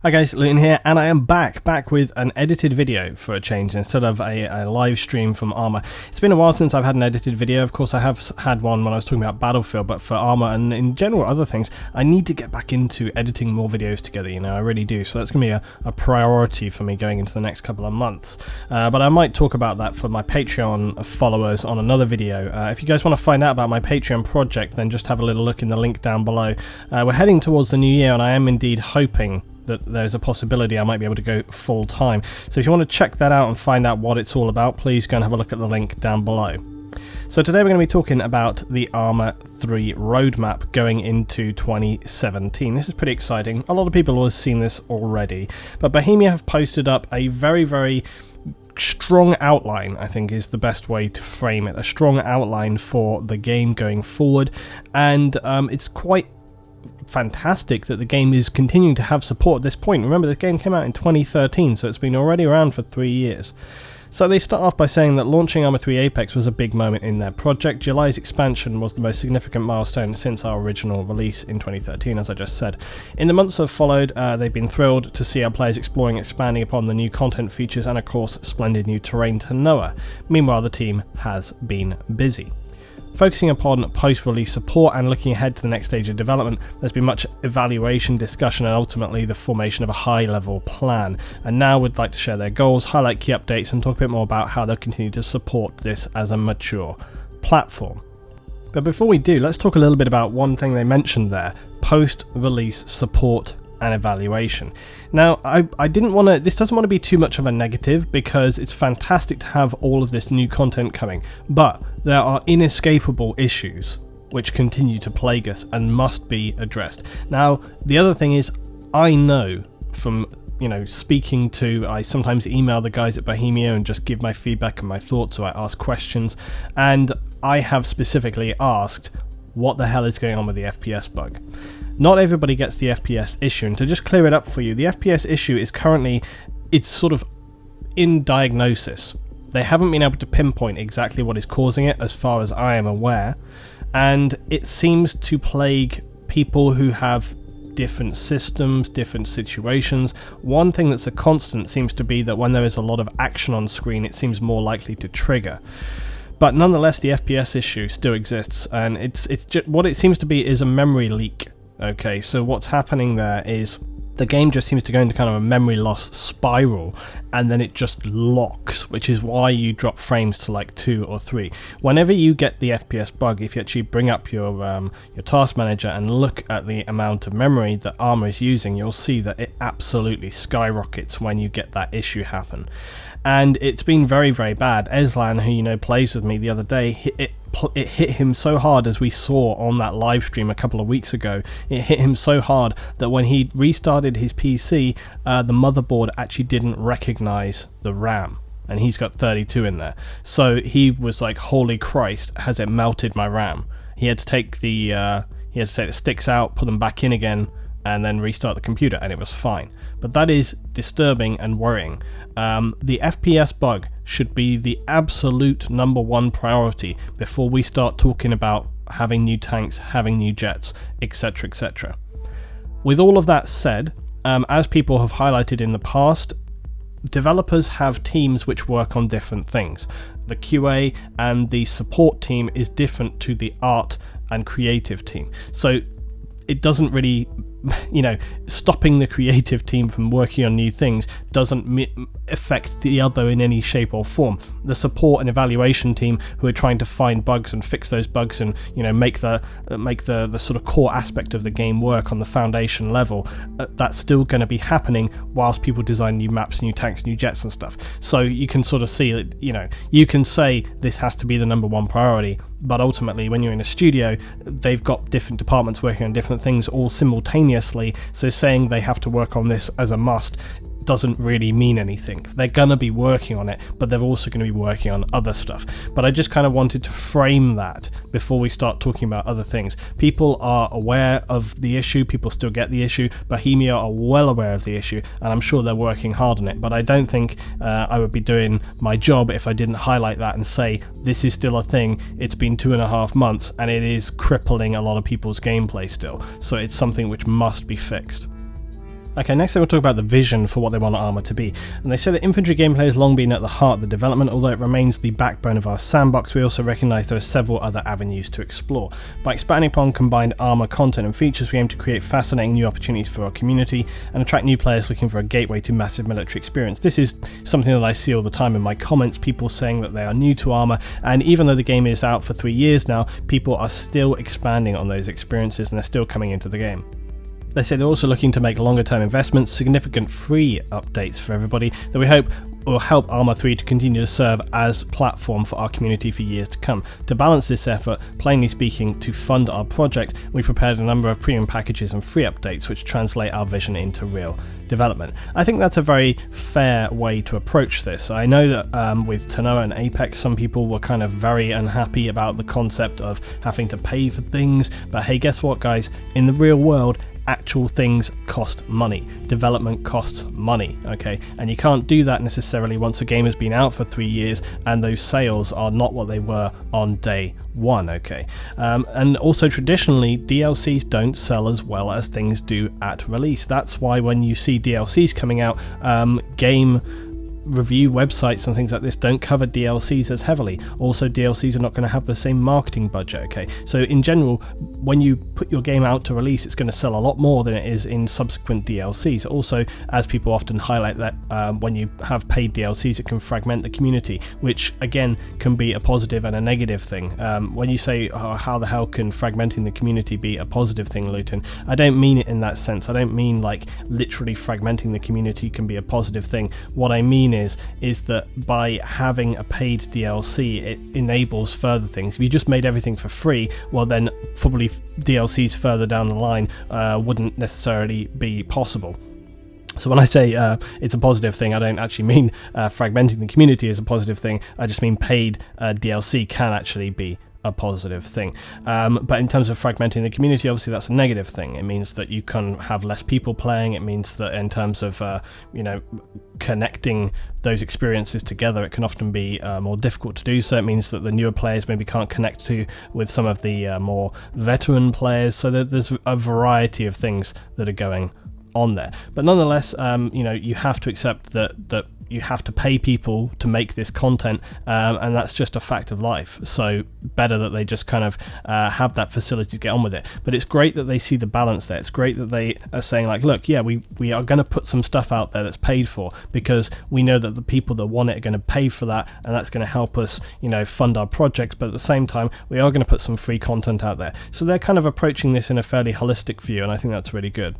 Hi guys, Luton here, and I am back with an edited video for a change instead of a live stream from Arma. It's been a while since I've had an edited video. Of course, I have had one when I was talking about Battlefield, but for Arma and in general other things, I need to get back into editing more videos together, I really do. So that's going to be a priority for me going into the next couple of months. But I might talk about that for my Patreon followers on another video. If you guys want to find out about my Patreon project, then just have a little look in the link down below. We're heading towards the new year, and I am indeed hoping that there's a possibility I might be able to go full time. So if you want to check that out and find out what it's all about, please go and have a look at the link down below. So today we're going to be talking about the Arma 3 roadmap going into 2017. This is pretty exciting. A lot of people will have seen this already, but Bohemia have posted up a very strong outline, I think is the best way to frame it. A strong outline for the game going forward, and it's quite fantastic that the game is continuing to have support at this point. Remember, the game came out in 2013, so it's been already around for 3 years. So they start off by saying that launching Arma 3 Apex was a big moment in their project. July's expansion was the most significant milestone since our original release in 2013, as I just said. In the months that have followed, they've been thrilled to see our players exploring, expanding upon the new content features and of course splendid new terrain to Noah. Meanwhile, the team has been busy. Focusing upon post-release support and looking ahead to the next stage of development, there's been much evaluation, discussion and ultimately the formation of a high-level plan. And now we'd like to share their goals, highlight key updates and talk a bit more about how they'll continue to support this as a mature platform. But before we do, let's talk a little bit about one thing they mentioned there: post-release support and evaluation. Now, I didn't want to, this doesn't want to be too much of a negative because it's fantastic to have all of this new content coming, but there are inescapable issues which continue to plague us and must be addressed. Now, the other thing is, I know from speaking to, I sometimes email the guys at Bohemia and just give my feedback and my thoughts, or I ask questions, and I have specifically asked what the hell is going on with the FPS bug. Not everybody gets the FPS issue, and to just clear it up for you, the FPS issue is currently, it's sort of in diagnosis. They haven't been able to pinpoint exactly what is causing it as far as I am aware, and it seems to plague people who have different systems, different situations. One thing that's a constant seems to be that when there is a lot of action on screen, it seems more likely to trigger. But nonetheless, the FPS issue still exists, and it's just, what it seems to be is a memory leak. Okay, so what's happening there is the game just seems to go into kind of a memory loss spiral, and then it just locks, which is why you drop frames to like 2 or 3. Whenever you get the FPS bug, if you actually bring up your task manager and look at the amount of memory that Arma is using, you'll see that it absolutely skyrockets when you get that issue happen. And it's been very bad. Eslan, who plays with me the other day, it hit him so hard, as we saw on that live stream a couple of weeks ago. It hit him so hard that when he restarted his PC, the motherboard actually didn't recognize the RAM, and he's got 32 in there. So he was like, holy Christ, has it melted my RAM? He had to take the sticks out, put them back in again, and then restart the computer, and it was fine. But that is disturbing and worrying. The FPS bug should be the absolute #1 priority before we start talking about having new tanks, having new jets, etc, etc. With all of that said, as people have highlighted in the past, developers have teams which work on different things. The QA and the support team is different to the art and creative team. So it doesn't really, stopping the creative team from working on new things doesn't affect the other in any shape or form. The support and evaluation team, who are trying to find bugs and fix those bugs and make the sort of core aspect of the game work on the foundation level, that's still going to be happening whilst people design new maps, new tanks, new jets and stuff. So you can sort of see that, you can say this has to be the #1 priority, but ultimately when you're in a studio, they've got different departments working on different things all simultaneously, so saying they have to work on this as a must doesn't really mean anything. They're going to be working on it, but they're also going to be working on other stuff. But I just kind of wanted to frame that before we start talking about other things. People are aware of the issue, people still get the issue, Bohemia are well aware of the issue, and I'm sure they're working hard on it, but I don't think I would be doing my job if I didn't highlight that and say, this is still a thing, it's been 2.5 months, and it is crippling a lot of people's gameplay still, so it's something which must be fixed. Okay, next they will talk about the vision for what they want Arma to be, and they say that infantry gameplay has long been at the heart of the development. Although it remains the backbone of our sandbox, we also recognise there are several other avenues to explore. By expanding upon combined Arma content and features, we aim to create fascinating new opportunities for our community and attract new players looking for a gateway to massive military experience. This is something that I see all the time in my comments, people saying that they are new to Arma, and even though the game is out for 3 years now, people are still expanding on those experiences and they're still coming into the game. They say they're also looking to make longer term investments, significant free updates for everybody that we hope will help Arma 3 to continue to serve as platform for our community for years to come. To balance this effort, plainly speaking, to fund our project, we prepared a number of premium packages and free updates which translate our vision into real development. I think that's a very fair way to approach this. I know that with Tanoa and Apex, some people were kind of very unhappy about the concept of having to pay for things, but hey, guess what guys, in the real world, actual things cost money. Development costs money, okay? And you can't do that necessarily once a game has been out for 3 years and those sales are not what they were on day one, okay? And also traditionally, DLCs don't sell as well as things do at release. That's why when you see DLCs coming out, game review websites and things like this don't cover DLCs as heavily. Also, DLCs are not going to have the same marketing budget, okay? So in general, when you put your game out to release, it's going to sell a lot more than it is in subsequent DLCs. Also, as people often highlight that when you have paid DLCs, it can fragment the community, which again can be a positive and a negative thing. When you say, oh, how the hell can fragmenting the community be a positive thing, Luton? I don't mean it in that sense. I don't mean like literally fragmenting the community can be a positive thing. What I mean is that by having a paid DLC, it enables further things. If you just made everything for free, well then probably DLCs further down the line wouldn't necessarily be possible. So when I say it's a positive thing, I don't actually mean fragmenting the community is a positive thing. I just mean paid DLC can actually be a positive thing. But in terms of fragmenting the community, obviously that's a negative thing. It means that you can have less people playing. It means that in terms of connecting those experiences together, it can often be more difficult to do so. It means that the newer players maybe can't connect with some of the more veteran players. So there's a variety of things that are going on there. But nonetheless, you have to accept that you have to pay people to make this content, and that's just a fact of life. So better that they just kind of have that facility to get on with it. But it's great that they see the balance there. It's great that they are saying like, look, yeah, we are going to put some stuff out there that's paid for, because we know that the people that want it are going to pay for that, and that's going to help us, fund our projects. But at the same time, we are going to put some free content out there. So they're kind of approaching this in a fairly holistic view, and I think that's really good.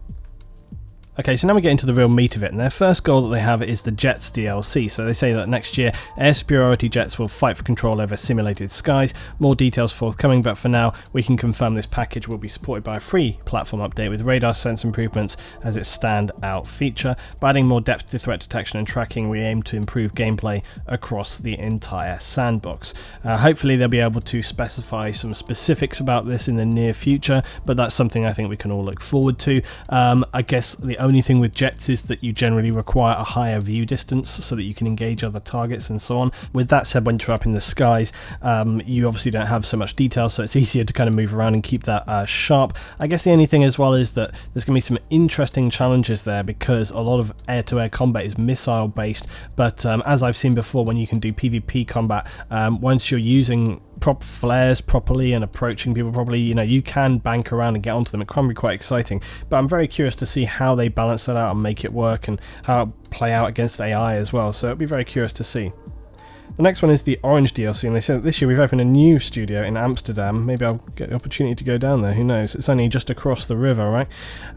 Okay, so now we get into the real meat of it, and their first goal that they have is the Jets DLC. So they say that next year, air superiority jets will fight for control over simulated skies. More details forthcoming, but for now, we can confirm this package will be supported by a free platform update with radar sense improvements as its standout feature. By adding more depth to threat detection and tracking, we aim to improve gameplay across the entire sandbox. Hopefully, they'll be able to specify some specifics about this in the near future, but that's something I think we can all look forward to. I guess the only thing with jets is that you generally require a higher view distance so that you can engage other targets and so on. With that said, when you're up in the skies, you obviously don't have so much detail, so it's easier to kind of move around and keep that sharp. I guess the only thing as well is that there's going to be some interesting challenges there, because a lot of air-to-air combat is missile based, but as I've seen before, when you can do PvP combat, once you're using prop flares properly and approaching people properly, you can bank around and get onto them. It can be quite exciting, but I'm very curious to see how they balance that out and make it work, and how it play out against AI as well. So it'll be very curious to see. The next one is the Orange DLC, and they said that this year we've opened a new studio in Amsterdam. Maybe I'll get the opportunity to go down there, who knows? It's only just across the river, right?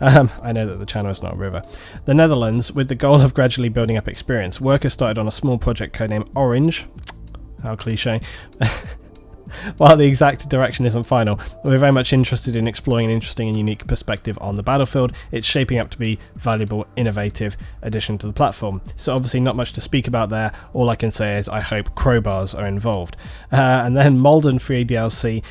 I know that the channel is not a river. The Netherlands, with the goal of gradually building up experience. Workers started on a small project codenamed Orange. How cliche. While the exact direction isn't final, we're very much interested in exploring an interesting and unique perspective on the battlefield. It's shaping up to be a valuable, innovative addition to the platform. So obviously not much to speak about there. All I can say is I hope crowbars are involved. And then Malden free DLC,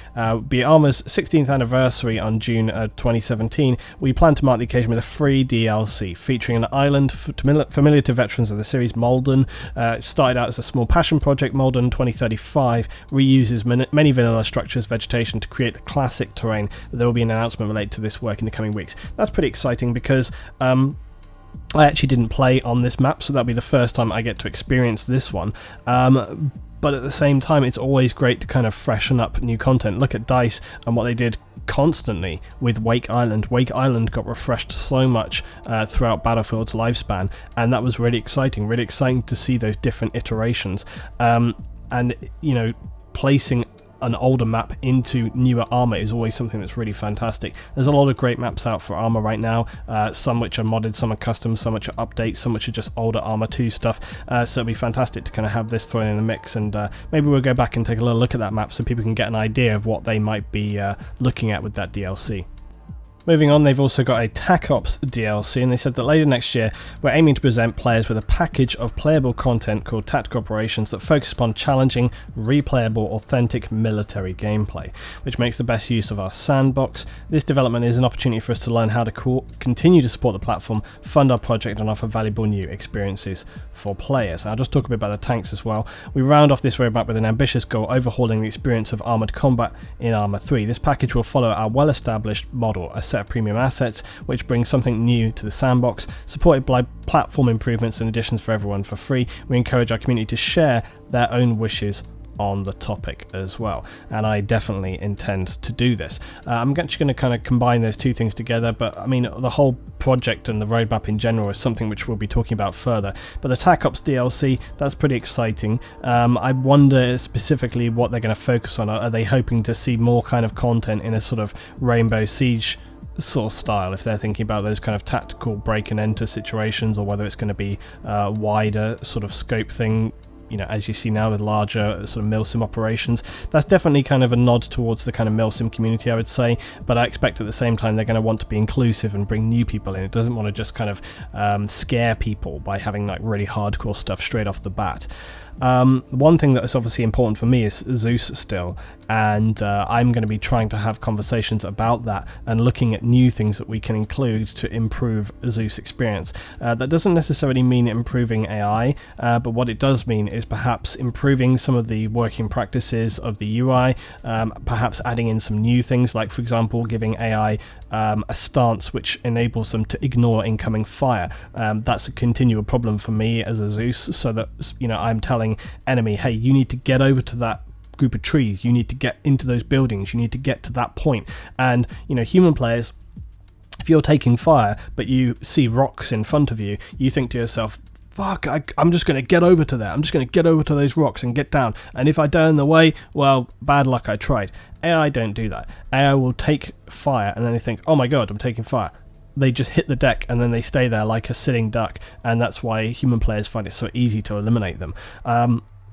be Arma's 16th anniversary on June 2017. We plan to mark the occasion with a free DLC featuring an island familiar to veterans of the series. Malden started out as a small passion project. Malden 2035 reuses many vanilla structures, vegetation to create the classic terrain. There will be an announcement related to this work in the coming weeks. That's pretty exciting, because I actually didn't play on this map, so that'll be the first time I get to experience this one. But at the same time, it's always great to kind of freshen up new content. Look at DICE and what they did constantly with Wake Island. Wake Island got refreshed so much throughout Battlefield's lifespan, and that was really exciting to see those different iterations. And, you know, placing an older map into newer Arma is always something that's really fantastic. There's a lot of great maps out for Arma right now, some which are modded, some are custom, some which are updates, some which are just older Arma 2 stuff, so it'll be fantastic to kind of have this thrown in the mix, and maybe we'll go back and take a little look at that map so people can get an idea of what they might be looking at with that DLC. Moving on, they've also got a TAC Ops DLC, and they said that later next year we're aiming to present players with a package of playable content called Tactical Operations that focus upon challenging, replayable, authentic military gameplay, which makes the best use of our sandbox. This development is an opportunity for us to learn how to continue to support the platform, fund our project, and offer valuable new experiences for players. I'll just talk a bit about the tanks as well. We round off this roadmap with an ambitious goal, overhauling the experience of armoured combat in Arma 3. This package will follow our well-established model, a set of premium assets, which brings something new to the sandbox, supported by platform improvements and additions for everyone for free. We encourage our community to share their own wishes on the topic as well, and I definitely intend to do this. I'm actually going to kind of combine those two things together, but I mean the whole project and the roadmap in general is something which we'll be talking about further. But the TAC Ops DLC, that's pretty exciting. I wonder specifically what they're going to focus on. Are they hoping to see more kind of content in a sort of Rainbow Siege sort of style, if they're thinking about those kind of tactical break and enter situations, or whether it's going to be a wider sort of scope thing, you know, as you see now with larger sort of milsim operations. That's definitely kind of a nod towards the kind of milsim community, I would say, but I expect at the same time they're going to want to be inclusive and bring new people in. It doesn't want to just kind of scare people by having like really hardcore stuff straight off the bat. One thing that is obviously important for me is Zeus still, and I'm going to be trying to have conversations about that and looking at new things that we can include to improve Zeus experience. That doesn't necessarily mean improving AI, but what it does mean is perhaps improving some of the working practices of the UI, perhaps adding in some new things, like for example giving AI a stance which enables them to ignore incoming fire. That's a continual problem for me as a Zeus, so that, you know, I'm telling enemy, hey, you need to get over to that group of trees, you need to get into those buildings, you need to get to that point. And, you know, human players, if you're taking fire but you see rocks in front of you, you think to yourself, fuck, I'm just going to get over to there, I'm just going to get over to those rocks and get down, and if I die in the way, well, bad luck, I tried. AI don't do that. AI will take fire and then they think, oh my god, I'm taking fire. They just hit the deck and then they stay there like a sitting duck, and that's why human players find it so easy to eliminate them.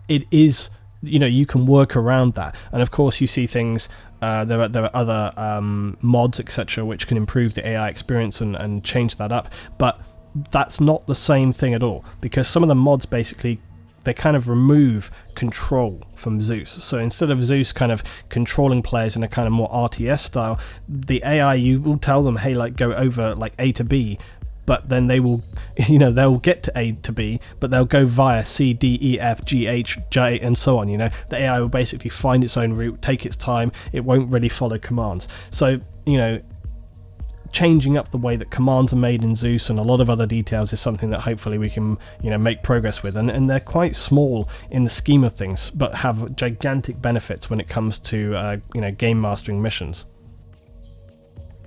It is, you know, you can work around that, and of course you see things, there are other mods etc which can improve the AI experience and change that up, but that's not the same thing at all, because some of the mods basically, they kind of remove control from Zeus. So instead of Zeus kind of controlling players in a kind of more RTS style, the AI, you will tell them, hey, like go over like A to B, but then they will, you know, they'll get to A to B, but they'll go via C, D, E, F, G, H, J, and so on. You know, the AI will basically find its own route, take its time, it won't really follow commands. So, you know, changing up the way that commands are made in Zeus and a lot of other details is something that hopefully we can, you know, make progress with, and they're quite small in the scheme of things, but have gigantic benefits when it comes to you know, game mastering missions.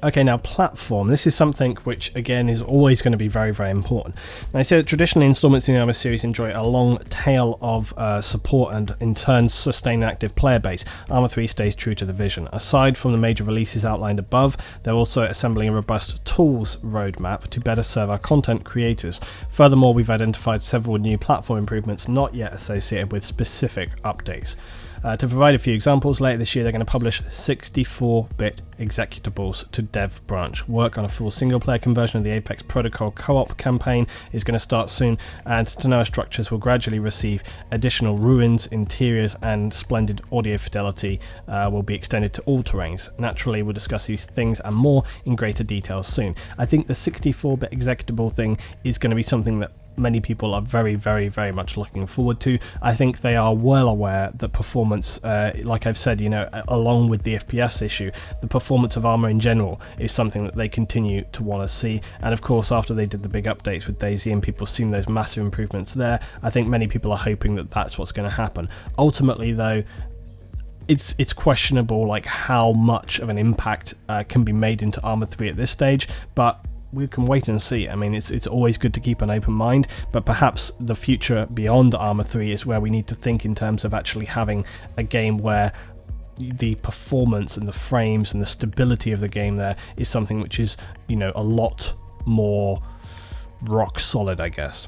Okay, now platform. This is something which, again, is always going to be very, very important. Now, I say that traditionally installments in the Arma series enjoy a long tail of support and, in turn, sustain an active player base. Arma 3 stays true to the vision. Aside from the major releases outlined above, they're also assembling a robust tools roadmap to better serve our content creators. Furthermore, we've identified several new platform improvements not yet associated with specific updates. To provide a few examples, later this year they're going to publish 64-bit executables to dev branch. Work on a full single-player conversion of the Apex Protocol co-op campaign is going to start soon, and Tanoa structures will gradually receive additional ruins, interiors, and splendid audio fidelity will be extended to all terrains. Naturally, we'll discuss these things and more in greater detail soon. I think the 64-bit executable thing is going to be something that many people are very, very, very much looking forward to. I think they are well aware that performance, like I've said, you know, along with the FPS issue, the performance of Arma in general is something that they continue to want to see. And of course, after they did the big updates with DayZ and people seeing those massive improvements there, I think many people are hoping that that's what's going to happen. Ultimately, though, it's questionable like how much of an impact can be made into Arma 3 at this stage, but we can wait and see. I mean, it's always good to keep an open mind, but perhaps the future beyond Arma 3 is where we need to think in terms of actually having a game where the performance and the frames and the stability of the game there is something which is, you know, a lot more rock solid, I guess.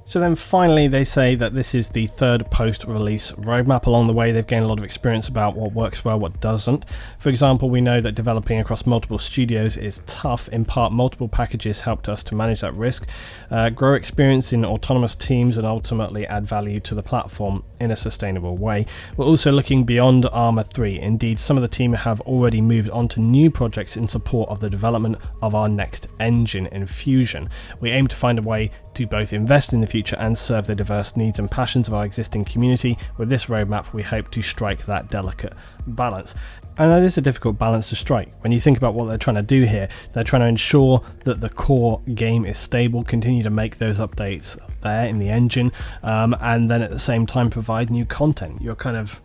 So then finally they say that this is the third post-release roadmap. Along the way they've gained a lot of experience about what works well, what doesn't. For example, we know that developing across multiple studios is tough. In part, multiple packages helped us to manage that risk, grow experience in autonomous teams, and ultimately add value to the platform in a sustainable way. We're also looking beyond Arma 3. Indeed, some of the team have already moved on to new projects in support of the development of our next engine in Fusion. We aim to find a way to both invest in the future and serve the diverse needs and passions of our existing community. With this roadmap, we hope to strike that delicate balance. And that is a difficult balance to strike. When you think about what they're trying to do here, they're trying to ensure that the core game is stable, continue to make those updates there in the engine, and then at the same time provide new content. You're kind of,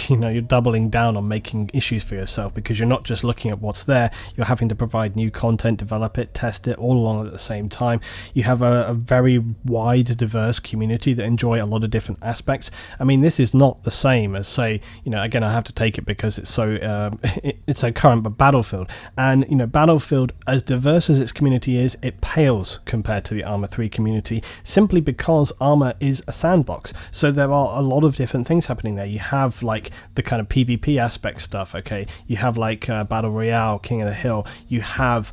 you know, you're doubling down on making issues for yourself, because you're not just looking at what's there, you're having to provide new content, develop it, test it all along at the same time. You have a very wide, diverse community that enjoy a lot of different aspects. I mean, this is not the same as, say, you know, again, I have to take it because it's so it's so current, but Battlefield. And, you know, Battlefield, as diverse as its community is, it pales compared to the Arma 3 community, simply because Arma is a sandbox. So there are a lot of different things happening there. You have like the kind of PvP aspect stuff, okay, you have like Battle Royale, King of the Hill, you have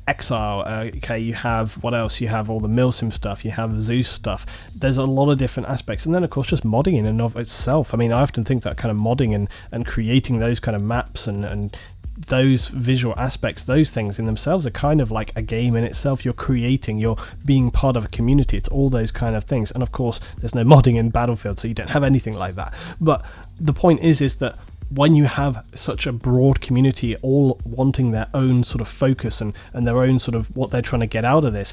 Exile, okay, you have, what else, you have all the Milsim stuff, you have Zeus stuff. There's a lot of different aspects, and then of course just modding in and of itself. I mean, I often think that kind of modding and creating those kind of maps and those visual aspects, those things in themselves are kind of like a game in itself. You're creating, you're being part of a community, it's all those kind of things. And of course there's no modding in Battlefield, so you don't have anything like that. But the point is that when you have such a broad community all wanting their own sort of focus and their own sort of what they're trying to get out of this,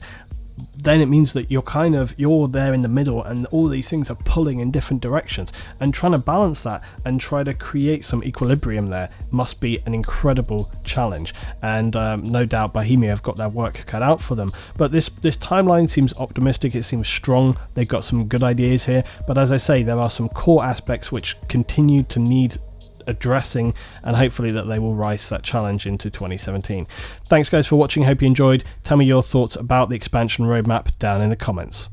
then it means that you're there in the middle, and all these things are pulling in different directions, and trying to balance that and try to create some equilibrium there must be an incredible challenge. And no doubt Bohemia have got their work cut out for them. But this timeline seems optimistic, it seems strong, they've got some good ideas here, but as I say, there are some core aspects which continue to need addressing, and hopefully that they will rise to that challenge into 2017. Thanks guys for watching, hope you enjoyed. Tell me your thoughts about the expansion roadmap down in the comments.